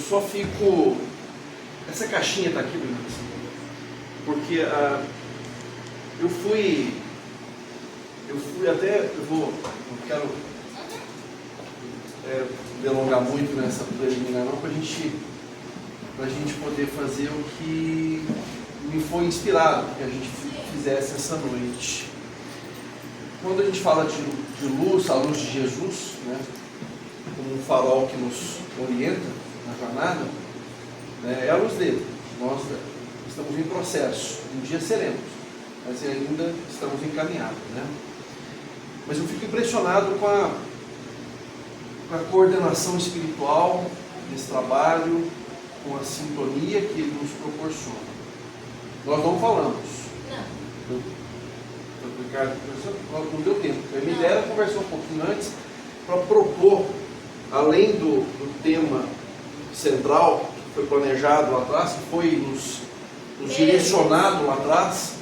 só fico... Essa caixinha está aqui, porque eu fui até... não quero delongar muito nessa preliminar não, para a gente poder fazer o que me foi inspirado que a gente fizesse essa noite. Quando a gente fala de luz, a luz de Jesus, né, como um farol que nos orienta na jornada, né, é a luz dele. Nós estamos em processo, um dia seremos, mas ainda estamos encaminhados, né? Mas eu fico impressionado com a coordenação espiritual desse trabalho, com a sintonia que ele nos proporciona. Nós não falamos. Não. O Ricardo não deu tempo. A Emiliana conversou um pouquinho antes para propor, além do tema central que foi planejado lá atrás, que foi nos direcionado lá atrás,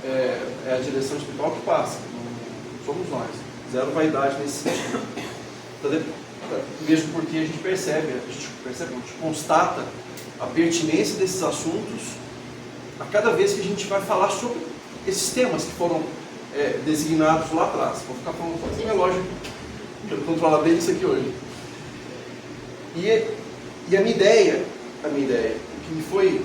é a direção espiritual que passa. Não somos nós. Zero vaidade nesse sentido. Mesmo porque a gente percebe, a gente constata a pertinência desses assuntos a cada vez que a gente vai falar sobre esses temas que foram designados lá atrás. Vou ficar falando com o relógio, eu vou falar bem isso aqui hoje. E a minha ideia, o que me foi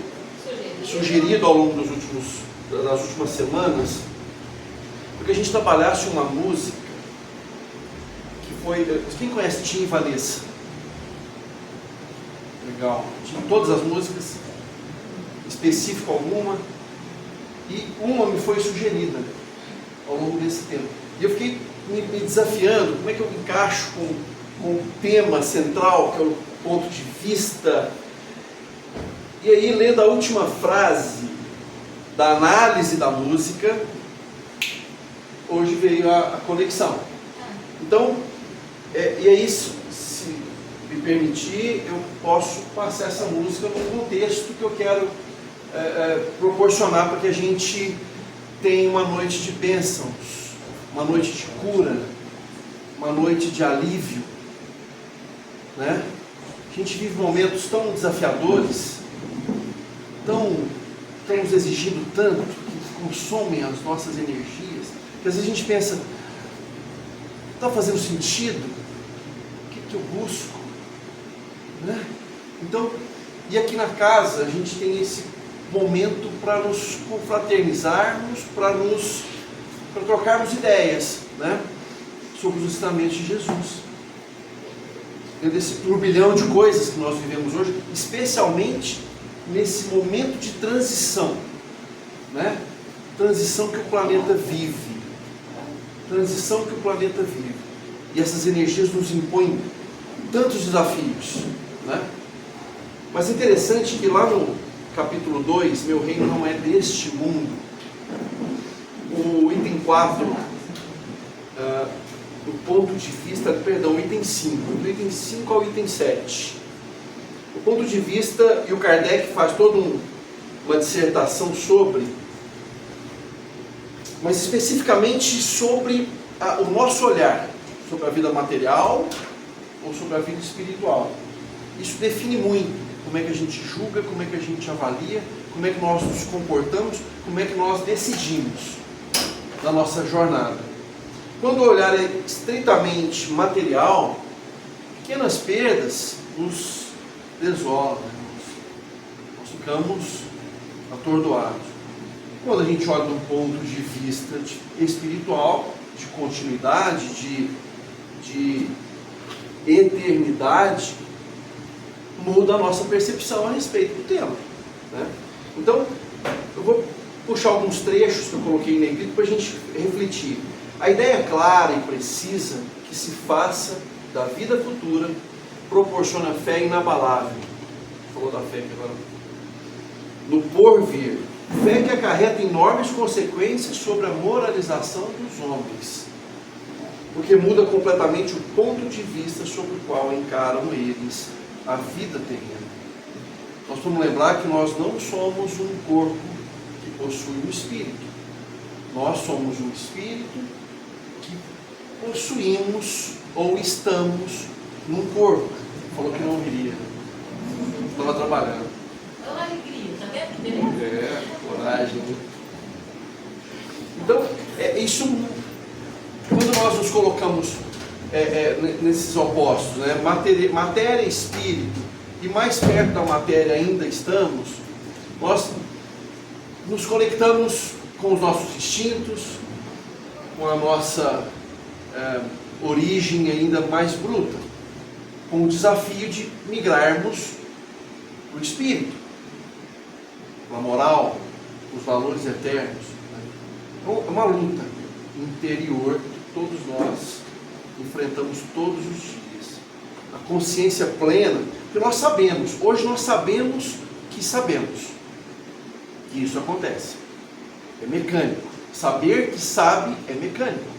sugerido ao longo das últimas semanas, foi que a gente trabalhasse uma música que foi... Quem conhece Tim e Vanessa? Legal. Tinha todas as músicas, específico alguma, e uma me foi sugerida ao longo desse tempo. E eu fiquei me desafiando, como é que eu encaixo com o tema central, que é o ponto de vista. E aí, lendo a última frase da análise da música, hoje veio a conexão. Então, e é isso, se me permitir, eu posso passar essa música no contexto que eu quero proporcionar para que a gente tenha uma noite de bênçãos, uma noite de cura, uma noite de alívio, né? A gente vive momentos tão desafiadores, tão nos exigindo tanto, que consomem as nossas energias, que às vezes a gente pensa, está fazendo sentido? O que eu busco? Né? Então, e aqui na casa a gente tem esse momento para nos confraternizarmos, para trocarmos ideias, né, sobre os ensinamentos de Jesus. Dentro desse turbilhão de coisas que nós vivemos hoje, especialmente nesse momento de transição, né? Transição que o planeta vive. Transição que o planeta vive. E essas energias nos impõem tantos desafios, né? Mas é interessante que lá no capítulo 2, meu reino não é deste mundo, o item 4, do ponto de vista, o item 5, do item 5 ao item 7. O ponto de vista, e o Kardec faz toda uma dissertação sobre, mas especificamente sobre o nosso olhar, sobre a vida material ou sobre a vida espiritual. Isso define muito como é que a gente julga, como é que a gente avalia, como é que nós nos comportamos, como é que nós decidimos na nossa jornada. Quando o olhar é estritamente material, pequenas perdas nos desolam, nós ficamos atordoados. Quando a gente olha de um ponto de vista espiritual, de continuidade, de eternidade, muda a nossa percepção a respeito do tema, né? Então, eu vou puxar alguns trechos que eu coloquei em negrito para a gente refletir. A ideia clara e precisa que se faça da vida futura proporciona fé inabalável. Falou da fé aqui agora. No porvir, fé que acarreta enormes consequências sobre a moralização dos homens, porque muda completamente o ponto de vista sobre o qual encaram eles a vida terrena. Nós vamos lembrar que nós não somos um corpo que possui um espírito. Nós somos um espírito que possuímos ou estamos num corpo. Falou que não viria. estava trabalhando. Olha a alegria, tá vendo que beleza? Coragem. Né? Então, isso, quando nós nos colocamos nesses opostos, né? Matéria e espírito, e mais perto da matéria ainda estamos, nós nos conectamos com os nossos instintos, com a nossa origem ainda mais bruta, com o desafio de migrarmos para o espírito, para a moral, os valores eternos. Então, é uma luta interior que todos nós enfrentamos todos os dias. A consciência plena, que nós sabemos, hoje nós sabemos que sabemos que isso acontece. É mecânico. Saber que sabe é mecânico.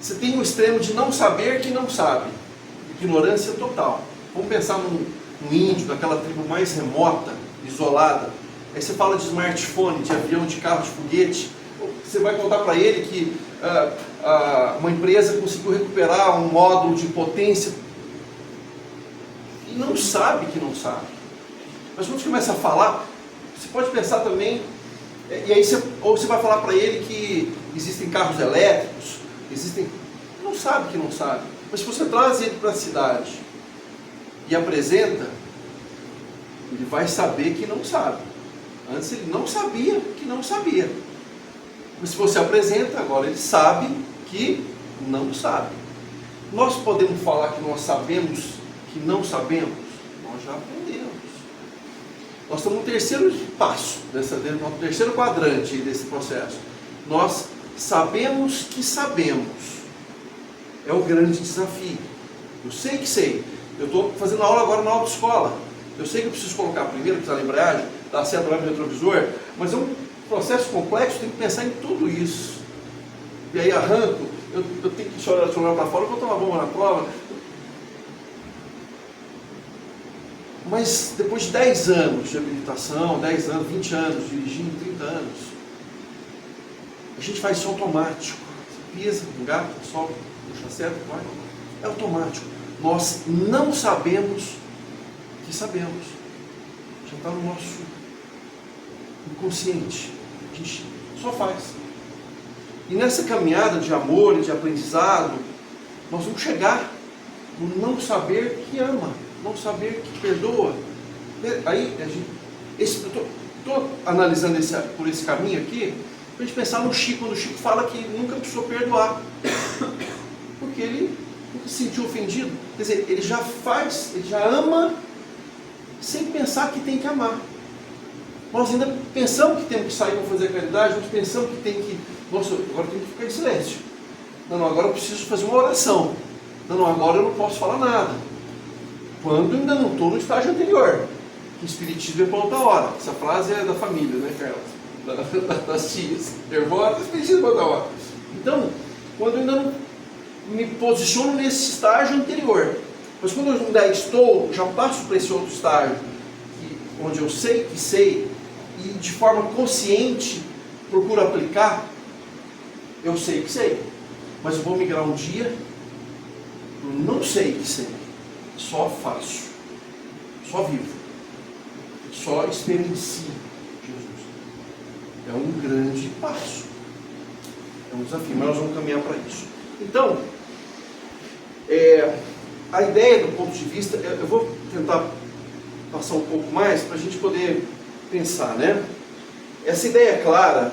Você tem o extremo de não saber que não sabe. Ignorância total. Vamos pensar num índio, daquela tribo mais remota, isolada. Aí você fala de smartphone, de avião, de carro, de foguete. Você vai contar para ele que uma empresa conseguiu recuperar um módulo de potência e não sabe que não sabe. Mas quando você começa a falar, você pode pensar também, e aí você vai falar para ele que existem carros elétricos, não sabe que não sabe. Mas se você traz ele para a cidade e apresenta, ele vai saber que não sabe. Antes ele não sabia que não sabia. Mas se você apresenta, agora ele sabe que não sabe. Nós podemos falar que nós sabemos que não sabemos? Nós já aprendemos. Nós estamos no terceiro passo, no terceiro quadrante desse processo. Nós sabemos que sabemos. É o grande desafio. Eu sei que sei. Eu estou fazendo aula agora na autoescola. Eu sei que eu preciso colocar primeiro, precisar da embreagem, dar certo no retrovisor, mas é um processo complexo, eu tenho que pensar em tudo isso. E aí arranco, eu tenho que olhar para fora, eu vou tomar bomba na prova. Mas depois de 10 anos de habilitação, 10 anos, 20 anos, dirigindo 30 anos, a gente faz isso automático. Você pisa, engata, sobe, puxa certo, vai. É automático. Nós não sabemos que sabemos. Já está no nosso inconsciente. A gente só faz. E nessa caminhada de amor e de aprendizado, nós vamos chegar no não saber que ama, não saber que perdoa. Aí, estou analisando por esse caminho aqui, para a gente pensar no Chico, quando o Chico fala que nunca precisou perdoar, porque ele nunca se sentiu ofendido. Quer dizer, ele já faz, ele já ama, sem pensar que tem que amar. Nós ainda pensamos que temos que sair para fazer a caridade, nós pensamos que tem que, nossa, agora tem que ficar em silêncio. Não, agora eu preciso fazer uma oração. Não, agora eu não posso falar nada. Quando ainda não estou no estágio anterior. Que espiritismo é para outra hora. Essa frase é da família, né, Carla? Das tias. Nervosa, espiritismo é para outra hora. Então, quando eu ainda não me posiciono nesse estágio anterior. Mas quando eu ainda estou, já passo para esse outro estágio, onde eu sei que sei, e de forma consciente procuro aplicar, eu sei que sei. Mas eu vou migrar um dia, eu não sei que sei, só faço, só vivo, só experiencio Jesus. É um grande passo, é um desafio, mas nós vamos caminhar para isso. Então, a ideia do ponto de vista, eu vou tentar passar um pouco mais para a gente poder pensar, né? Essa ideia clara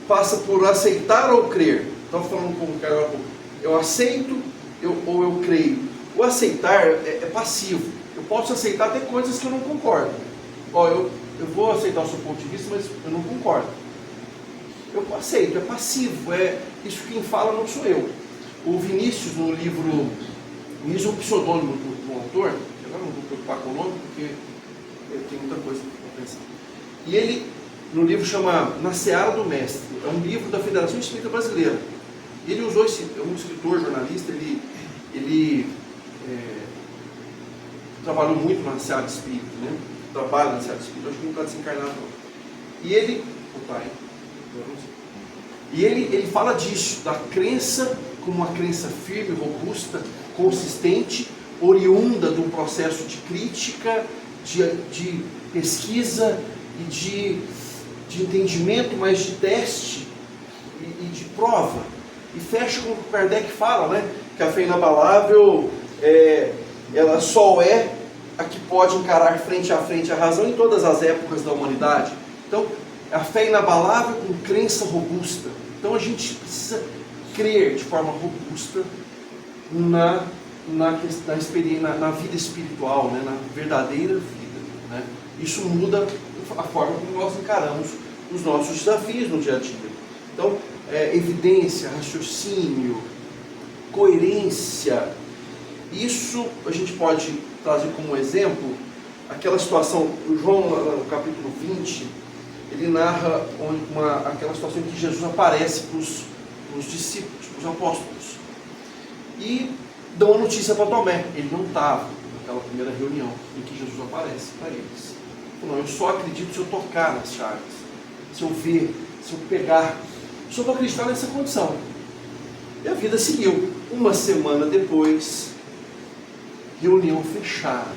passa por aceitar ou crer. Estava falando um pouco agora, eu aceito ou eu creio. O aceitar é passivo. Eu posso aceitar até coisas que eu não concordo. Eu vou aceitar o seu ponto de vista, mas eu não concordo. Eu aceito, é passivo. Isso quem fala não sou eu. O Vinícius, no livro, Vinícius é um pseudônimo do autor. Agora não vou me preocupar com o nome, porque tem muita coisa para pensar. E ele, no livro, chama Na Seara do Mestre. É um livro da Federação Espírita Brasileira. Ele usou é um escritor, jornalista, ele trabalhou muito na Seara Espírita, né? Trabalha na Seara Espírita, acho que não está desencarnado não. E ele, ele fala disso, da crença como uma crença firme, robusta, consistente, oriunda de um processo de crítica, de pesquisa e de entendimento, mas de teste e de prova. E fecha com o que Kardec fala, né? Que a fé inabalável ela só é a que pode encarar frente a frente a razão em todas as épocas da humanidade. Então, a fé inabalável com crença robusta. Então a gente precisa crer de forma robusta na vida espiritual, né? Na verdadeira vida, né? Isso muda a forma como nós encaramos os nossos desafios no dia a dia. Então, evidência, raciocínio, coerência, isso a gente pode trazer como exemplo aquela situação, o João no capítulo 20, ele narra aquela situação em que Jesus aparece para os discípulos, para os apóstolos, e dão a notícia para Tomé. Ele não estava naquela primeira reunião em que Jesus aparece para eles. Não, eu só acredito se eu tocar nas chagas, se eu ver, se eu pegar, só vou acreditar nessa condição. E a vida seguiu. Uma semana depois, reunião fechada,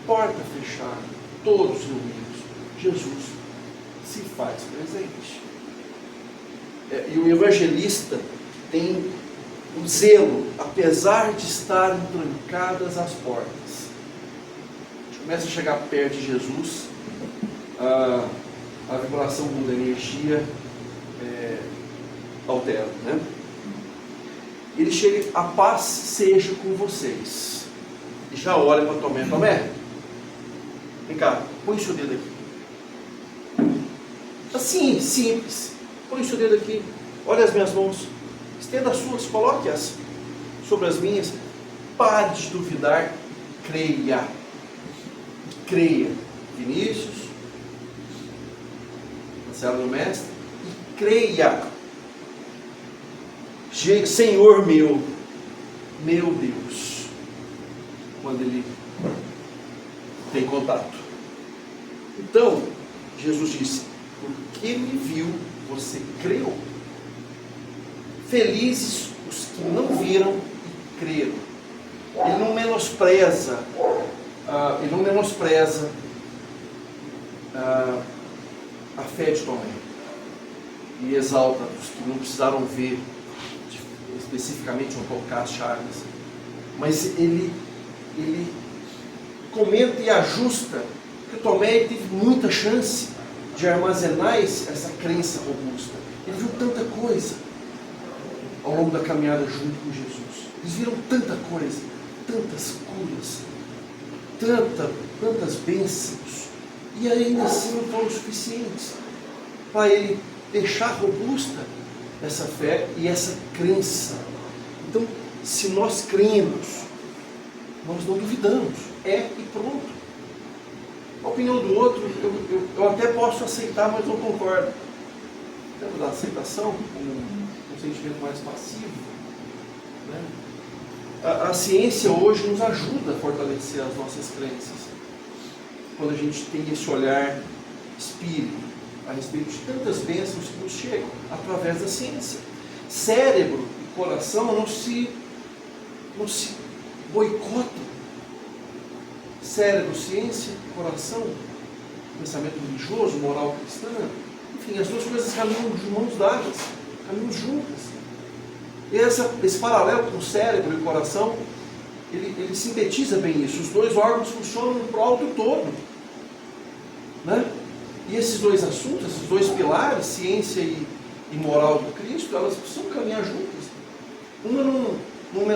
porta fechada, todos reunidos. Jesus se faz presente. E o evangelista tem o zelo, apesar de estarem trancadas as portas. A gente começa a chegar perto de Jesus, a vibração muda, a energia altera, né? Ele chega, a paz seja com vocês. E já olha para Tomé. Tomé, vem cá, põe o seu dedo aqui. Assim, simples. Põe o seu dedo aqui, olha as minhas mãos, estenda as suas, coloque-as sobre as minhas. Pare de duvidar, creia. Creia. Vinícius, Marcelo, meu mestre, e creia. Senhor meu Deus, quando ele tem contato. Então, Jesus disse, porque me viu, você creu. Felizes os que não viram e creram. Ele não menospreza, a fé de Tomé. E exalta os que não precisaram ver especificamente ou tocar as chagas. Mas ele comenta e ajusta que Tomé teve muita chance de armazenar essa crença robusta. Ele viu tanta coisa ao longo da caminhada junto com Jesus. Eles viram tanta coisa, tantas curas, tantas bênçãos, e ainda assim não foram suficientes para ele deixar robusta essa fé e essa crença. Então, se nós cremos, nós não duvidamos, e pronto. A opinião do outro, eu até posso aceitar, mas não concordo. Lembra da aceitação como um sentimento mais passivo, né? A ciência hoje nos ajuda a fortalecer as nossas crenças, quando a gente tem esse olhar espírita a respeito de tantas bênçãos que nos chegam através da ciência. Cérebro e coração não se boicotam. Cérebro, ciência, coração, pensamento religioso, moral cristã, enfim, as duas coisas caminham de mãos dadas, caminham juntas. E esse paralelo com o cérebro e o coração, ele sintetiza bem isso. Os dois órgãos funcionam para o alto todo, né? E esses dois assuntos, esses dois pilares, ciência e moral do Cristo, elas precisam caminhar juntas. Uma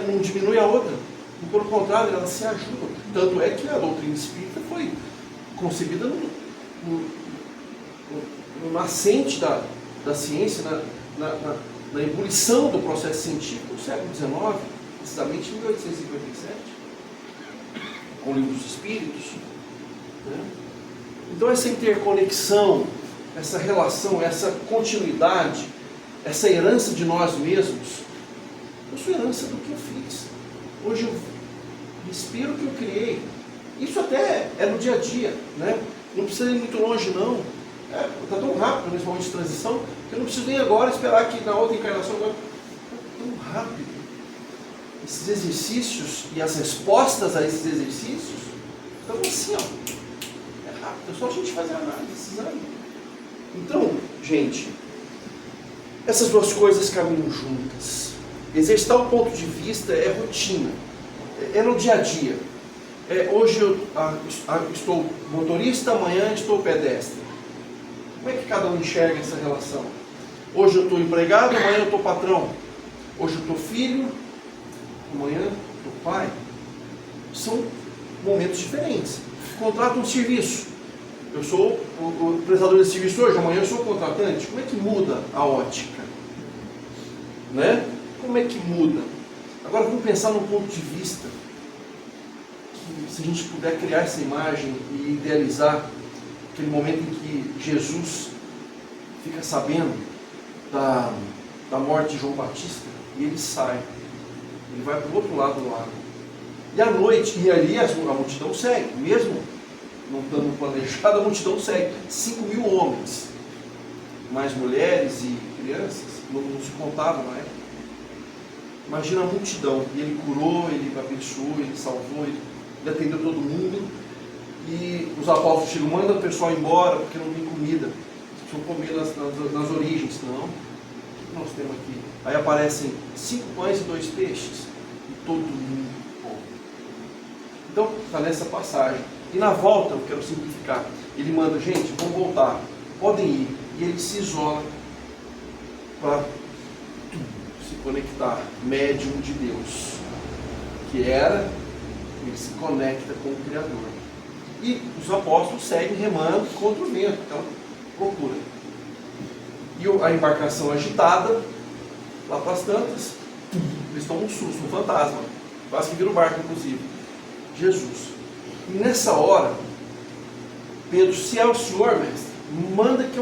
não diminui a outra, e pelo contrário, elas se ajudam. Tanto é que a doutrina espírita foi concebida no nascente da ciência, na ebulição do processo científico no século XIX, precisamente em 1857, com o Livro dos Espíritos, né? Então essa interconexão, essa relação, essa continuidade, essa herança de nós mesmos, eu sou herança do que eu fiz. Hoje eu respiro o que eu criei. Isso até é no dia a dia, né? Não precisa ir muito longe não. Está tão rápido nesse momento de transição, que eu não preciso nem agora esperar que na outra encarnação agora. Está tão rápido esses exercícios e as respostas a esses exercícios estão assim, ó. É rápido, é só a gente fazer a análise, esse exame. Então, gente, essas duas coisas caminham juntas. Exercitar o ponto de vista é rotina, é no dia a dia. Hoje eu estou motorista, amanhã estou pedestre. Como é que cada um enxerga essa relação? Hoje eu estou empregado, amanhã eu estou patrão. Hoje eu estou filho, amanhã eu estou pai. São momentos diferentes. Contrato um serviço. Eu sou o prestador de serviço hoje, amanhã eu sou o contratante. Como é que muda a ótica? Né? Como é que muda? Agora vamos pensar no ponto de vista. Que se a gente puder criar essa imagem e idealizar aquele momento em que Jesus fica sabendo da morte de João Batista e ele sai. Ele vai para o outro lado do lago. E à noite, e ali a multidão segue, mesmo não estando planejado, a multidão segue. 5.000 homens, mais mulheres e crianças, não se contavam na época. Imagina a multidão, e ele curou, ele abençoou, ele salvou, ele atendeu todo mundo. E os apóstolos chegam, manda o pessoal embora, porque não tem comida. Eles precisam comer nas origens, não. O que nós temos aqui? Aí aparecem 5 pães e 2 peixes, e todo mundo come. Então, está nessa passagem. E na volta, eu quero simplificar, ele manda, gente, vamos voltar, podem ir. E ele se isola para se conectar, médium de Deus, que era, ele se conecta com o Criador. E os apóstolos seguem remando contra o vento, então procura. E a embarcação agitada, lá para as tantas, eles tomam um susto, um fantasma, quase que vira o barco, inclusive. Jesus. E nessa hora, Pedro, se é o Senhor, mestre, manda que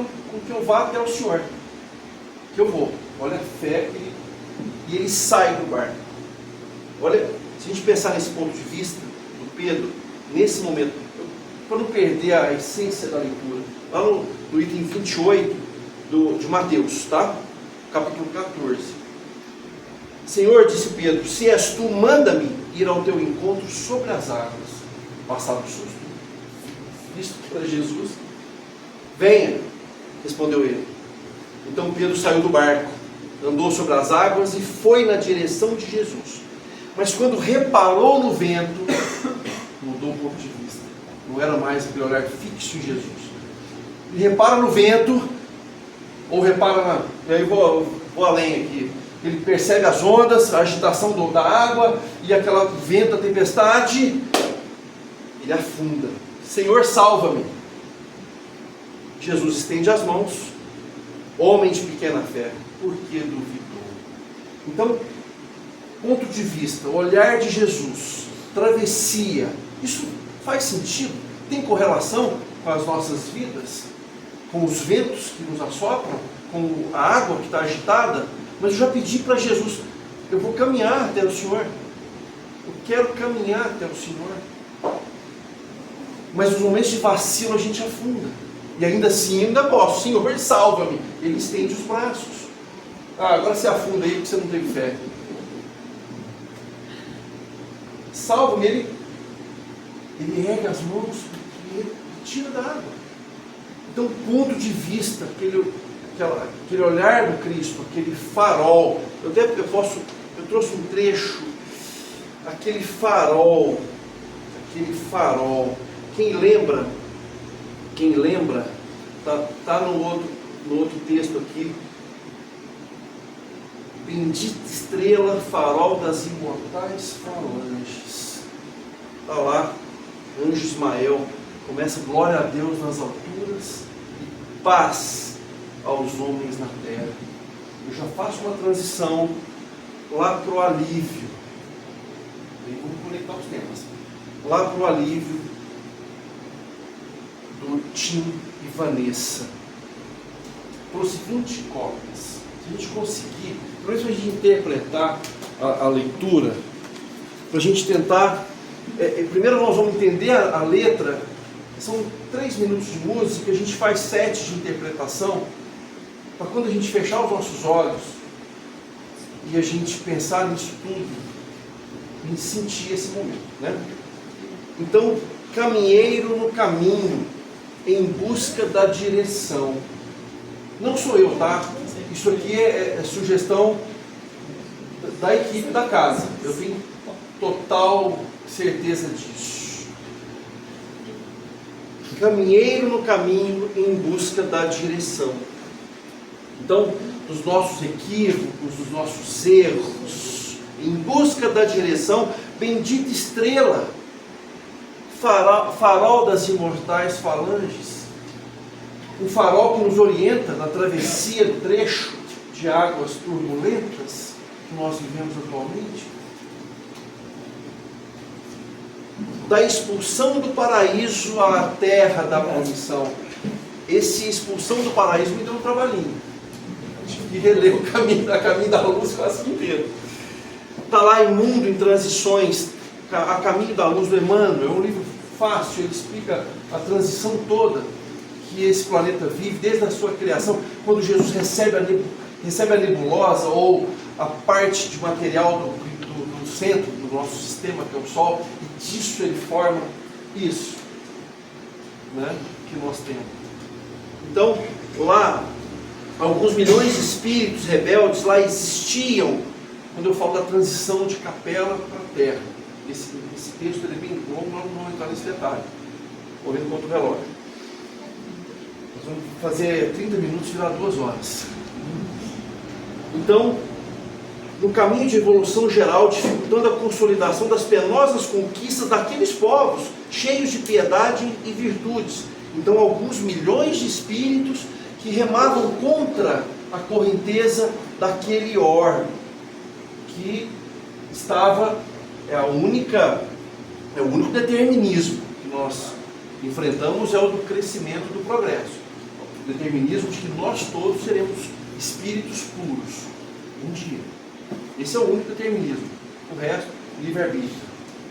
eu vá até o Senhor, que eu vou. Olha a fé que ele... E ele sai do barco. Olha, se a gente pensar nesse ponto de vista do Pedro, nesse momento, para não perder a essência da leitura, lá no item 28 de Mateus, tá? Capítulo 14. Senhor, disse Pedro, se és tu, manda-me ir ao teu encontro sobre as águas. Passado o susto, visto que era Jesus. Venha, respondeu ele. Então Pedro saiu do barco, andou sobre as águas e foi na direção de Jesus. Mas quando reparou no vento, mudou um pouco de vista. Não era mais aquele olhar fixo em Jesus. Ele repara no vento, ou repara e aí vou além aqui. Ele percebe as ondas, a agitação da água e aquela vento, a tempestade. Ele afunda. Senhor, salva-me. Jesus estende as mãos. Homem de pequena fé, por que duvidou? Então, ponto de vista, olhar de Jesus, travessia, isso faz sentido? Tem correlação com as nossas vidas? Com os ventos que nos assopram? Com a água que está agitada? Mas eu já pedi para Jesus, eu vou caminhar até o Senhor. Eu quero caminhar até o Senhor. Mas nos momentos de vacilo a gente afunda. E ainda assim, ainda posso. Senhor, salva-me. Ele estende os braços. Agora você afunda aí porque você não teve fé. Salva-me. Ele ergue as mãos e ele tira da água. Então, ponto de vista, aquele olhar do Cristo, aquele farol. Eu trouxe um trecho. Aquele farol. Quem lembra, está no outro texto aqui. Bendita estrela, farol das imortais falanges. Está lá, anjo Ismael, começa glória a Deus nas alturas e paz aos homens na terra. Eu já faço uma transição lá para o alívio. E vamos conectar os temas. Lá para o alívio do Tim e Vanessa. Trouxe 20 cópias. Se a gente conseguir, pelo menos para a gente interpretar a leitura, para a gente tentar. Primeiro nós vamos entender a letra. São 3 minutos de música, a gente faz 7 de interpretação, para quando a gente fechar os nossos olhos e a gente pensar nisso tudo, A gente sentir esse momento, né? Então, caminheiro no caminho, em busca da direção. Não sou eu, tá? Isso aqui é sugestão da equipe da casa. Eu tenho total certeza disso. Caminheiro no caminho, em busca da direção. Então, dos nossos equívocos, dos nossos erros, em busca da direção, bendita estrela, farol das imortais falanges, um farol que nos orienta na travessia do trecho de águas turbulentas que nós vivemos atualmente, da expulsão do paraíso à terra da promissão. Esse expulsão do paraíso me deu um trabalhinho. Tive que reler o caminho, a caminho da luz quase inteiro. Está lá em Mundo em Transições, a Caminho da Luz do Emmanuel. É um livro fácil, ele explica a transição toda que esse planeta vive, desde a sua criação, quando Jesus recebe a nebulosa, ou a parte de material do centro do nosso sistema, que é o Sol, e disso ele forma isso, né, que nós temos. Então, lá, alguns milhões de espíritos rebeldes lá existiam, quando eu falo da transição de capela para a terra. Esse texto ele é bem longo, nós não vamos entrar nesse detalhe, correndo contra o relógio. Nós vamos fazer 30 minutos virar 2 horas. Então, no caminho de evolução geral, dificultando a consolidação das penosas conquistas daqueles povos cheios de piedade e virtudes. Então, alguns milhões de espíritos que remavam contra a correnteza daquele orbe, que estava, é o único determinismo que nós enfrentamos, é o do crescimento do progresso. O determinismo de que nós todos seremos espíritos puros um dia. Esse é o único determinismo. O resto, livre-arbítrio.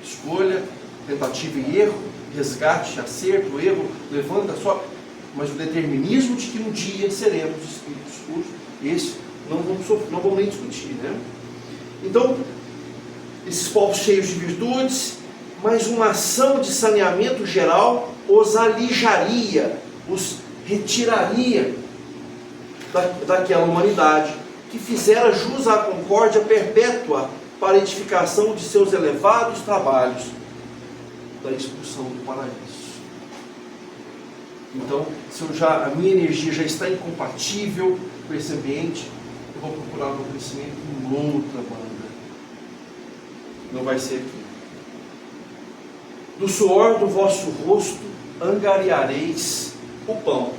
Escolha, tentativa e erro, resgate, acerto, erro, levanta, sobe. Mas o determinismo de que um dia seremos espíritos puros, esse não vamos nem discutir, né? Então, esses povos cheios de virtudes, mas uma ação de saneamento geral os alijaria, os retiraria daquela humanidade que fizera jus à concórdia perpétua para a edificação de seus elevados trabalhos da expulsão do paraíso. Então, se a minha energia já está incompatível com esse ambiente, eu vou procurar um crescimento em outra banda. Não vai ser aqui. Do suor do vosso rosto angariareis o pão.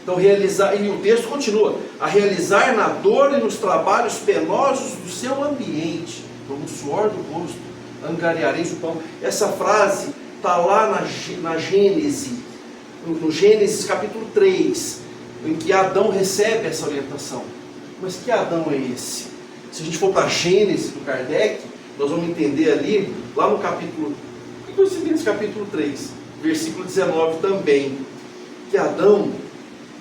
Então, e o texto continua, a realizar na dor e nos trabalhos penosos do seu ambiente. Então, no suor do rosto angariareis o pão. Essa frase está lá na Gênesis, no Gênesis capítulo 3, em que Adão recebe essa orientação. Mas que Adão é esse? Se a gente for para a Gênesis do Kardec, nós vamos entender ali, lá no capítulo, o que eu segui nesse capítulo 3, versículo 19 também, que Adão,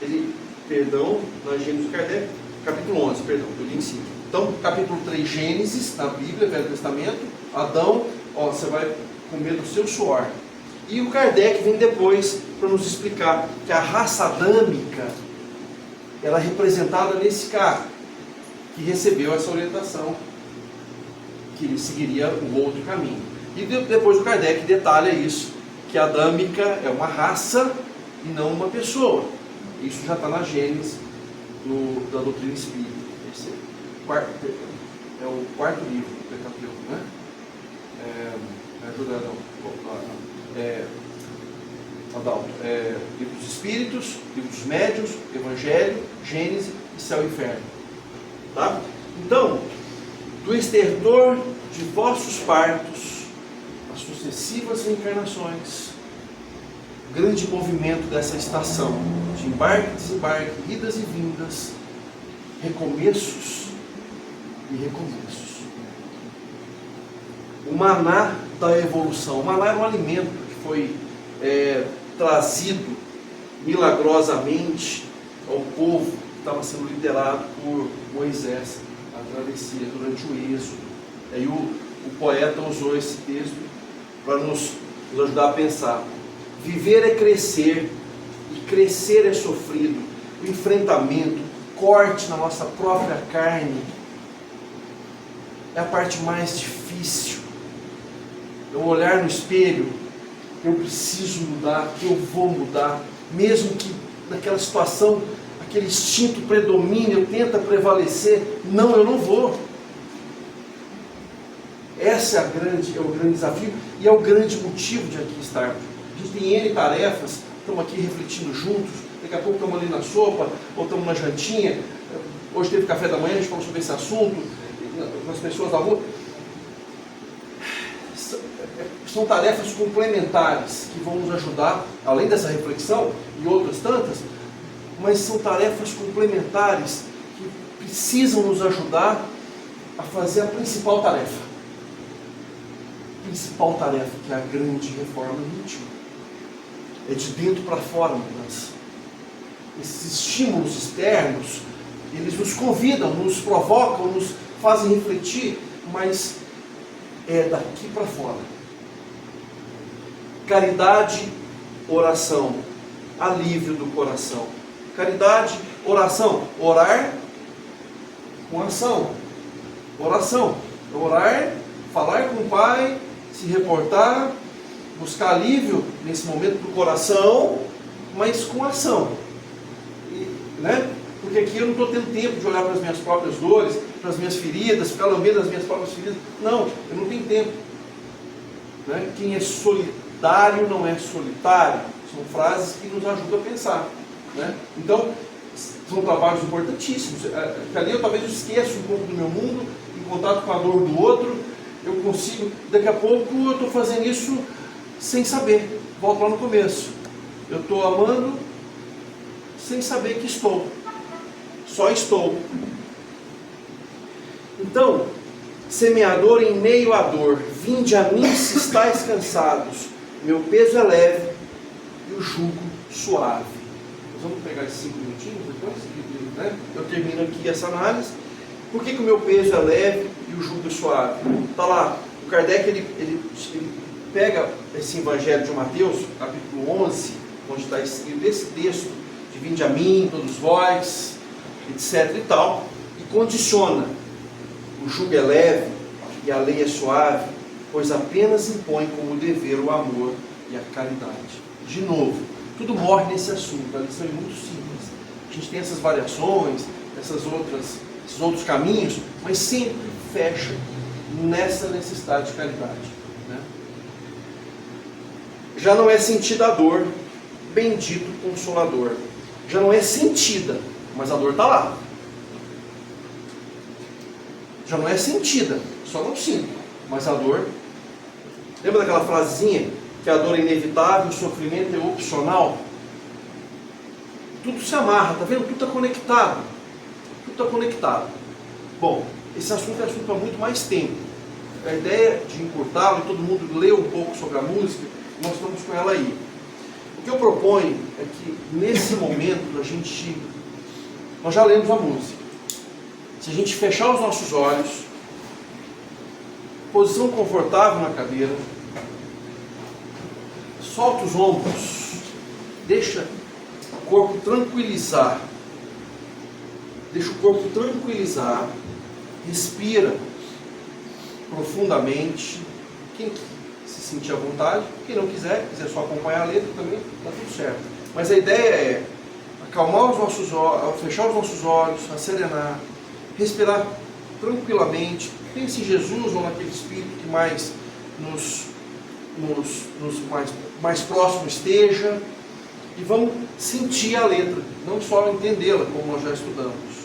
na Gênesis do Kardec, capítulo 11, eu li em cima. Então, capítulo 3, Gênesis, na Bíblia, Velho Testamento, Adão, você vai comer do seu suor. E o Kardec vem depois para nos explicar que a raça adâmica, ela é representada nesse cara, que recebeu essa orientação, que ele seguiria o outro caminho. E depois o Kardec detalha isso, que a adâmica é uma raça e não uma pessoa. Isso já está na Gênesis da doutrina espírita. Esse é o quarto livro do Pentateuco, né? Ajuda Adalto. Livro dos Espíritos, Livro dos Médiuns, Evangelho, Gênesis e Céu e Inferno. Tá? Então, do estertor de vossos partos, as sucessivas reencarnações, o grande movimento dessa estação, de embarque e desembarque, idas e vindas, recomeços e recomeços. O maná da evolução. O maná era um alimento que foi trazido milagrosamente ao povo que estava sendo liderado por Moisés, a travessia durante o êxodo. Aí o poeta usou esse texto para nos ajudar a pensar. Viver é crescer, e crescer é sofrido. O enfrentamento, o corte na nossa própria carne, é a parte mais difícil. Eu olhar no espelho, eu preciso mudar, eu vou mudar, mesmo que naquela situação, aquele instinto predomine, eu tento prevalecer, não, eu não vou. Esse é o grande desafio e é o grande motivo de aqui estarmos. A gente tem N tarefas, estamos aqui refletindo juntos, daqui a pouco estamos ali na sopa, ou estamos na jantinha, hoje teve café da manhã, a gente falou sobre esse assunto, com as pessoas da rua. São tarefas complementares que vão nos ajudar, além dessa reflexão e outras tantas, mas são tarefas complementares que precisam nos ajudar a fazer a principal tarefa. A principal tarefa, que é a grande reforma íntima. É de dentro para fora a mudança. Esses estímulos externos, eles nos convidam, nos provocam, nos fazem refletir, mas é daqui para fora. Caridade, oração, alívio do coração. Caridade, oração, orar com ação. Oração, orar, falar com o Pai, se reportar, buscar alívio nesse momento do coração, mas com ação. Né? Porque aqui eu não estou tendo tempo de olhar para as minhas próprias dores, para as minhas feridas, ficar lambendo as minhas próprias feridas. Não, eu não tenho tempo. Né? Quem é solidário não é solitário. São frases que nos ajudam a pensar. Né? Então, são trabalhos importantíssimos. Ali eu talvez esqueça um pouco do meu mundo, em contato com a dor do outro, eu consigo, daqui a pouco eu estou fazendo isso sem saber. Volto lá no começo. Eu estou amando sem saber que estou. Só estou. Então, semeador em meio à dor, vinde a mim se estáis cansados, meu peso é leve e o jugo suave. Nós vamos pegar esses 5 minutinhos depois, né? Eu termino aqui essa análise. Por que o meu peso é leve e o jugo é suave? Está lá, o Kardec ele pega esse Evangelho de Mateus, capítulo 11, onde está escrito esse texto, de vinde a mim, todos vós, etc e tal, e condiciona. O jugo é leve e a lei é suave, pois apenas impõe como dever o amor e a caridade. De novo, tudo morre nesse assunto, a lição é muito simples. A gente tem essas variações, esses outros caminhos, mas sempre fecha nessa necessidade de caridade. Né? Já não é sentida a dor, bendito Consolador. Já não é sentida, mas a dor está lá. Já não é sentida, só não sinto, mas a dor... Lembra daquela frasezinha? Que a dor é inevitável, o sofrimento é opcional? Tudo se amarra, tá vendo? Tudo está conectado. Tudo está conectado. Bom, esse assunto é assunto para muito mais tempo. A ideia de encurtá-lo e todo mundo ler um pouco sobre a música, nós estamos com ela aí. O que eu proponho é que nesse momento nós já lemos a música. Se a gente fechar os nossos olhos, posição confortável na cadeira, solta os ombros, deixa o corpo tranquilizar, respira profundamente. Quem se sentir à vontade, quem não quiser só acompanhar a letra também, está tudo certo. Mas a ideia é acalmar os nossos olhos, fechar os nossos olhos, acerenar, respirar tranquilamente. Pense em Jesus ou naquele Espírito que mais mais próximo esteja, e vamos sentir a letra, não só entendê-la, como nós já estudamos.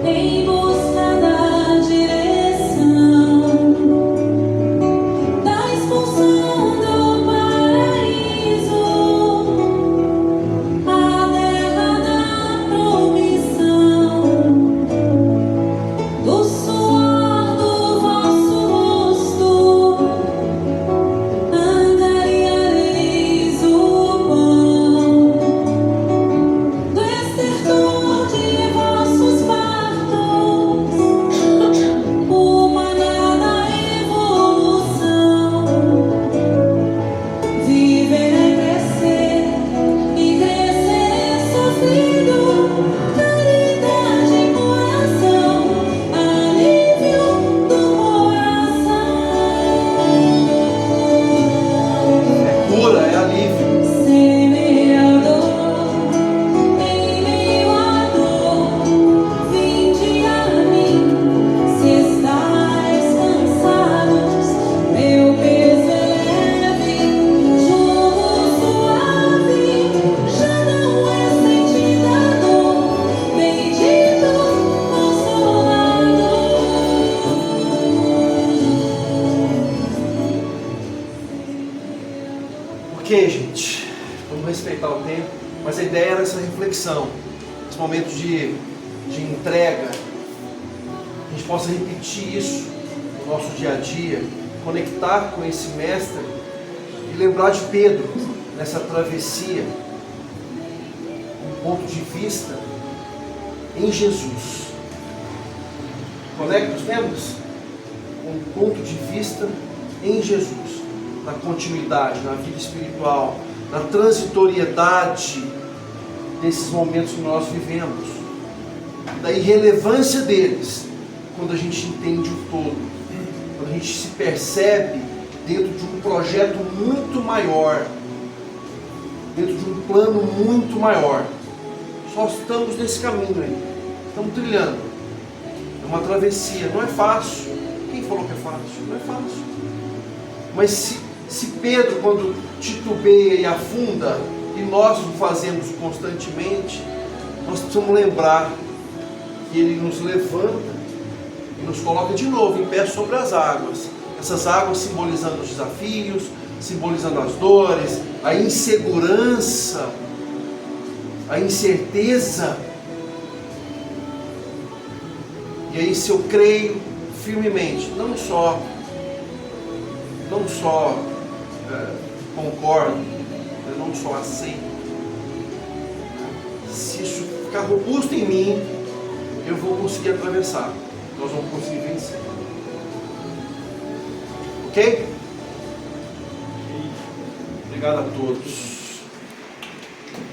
Em busca da direção essa reflexão, esse momento de entrega, a gente possa repetir isso no nosso dia a dia, conectar com esse mestre e lembrar de Pedro nessa travessia, um ponto de vista em Jesus. Conecta os temas? Um ponto de vista em Jesus, na continuidade, na vida espiritual, na transitoriedade desses momentos que nós vivemos, da irrelevância deles, quando a gente entende o todo, quando a gente se percebe dentro de um projeto muito maior, dentro de um plano muito maior. Só estamos nesse caminho aí, estamos trilhando. É uma travessia, não é fácil. Quem falou que é fácil? Não é fácil. Mas se Pedro, quando titubeia e afunda, e nós o fazemos constantemente, nós precisamos lembrar que ele nos levanta e nos coloca de novo em pé sobre as águas. Essas águas simbolizando os desafios, simbolizando as dores, a insegurança, a incerteza. E aí, se eu creio firmemente, não só concordo, eu não só aceito, se isso ficar robusto em mim, eu vou conseguir atravessar, nós vamos conseguir vencer. Ok? Obrigado a todos.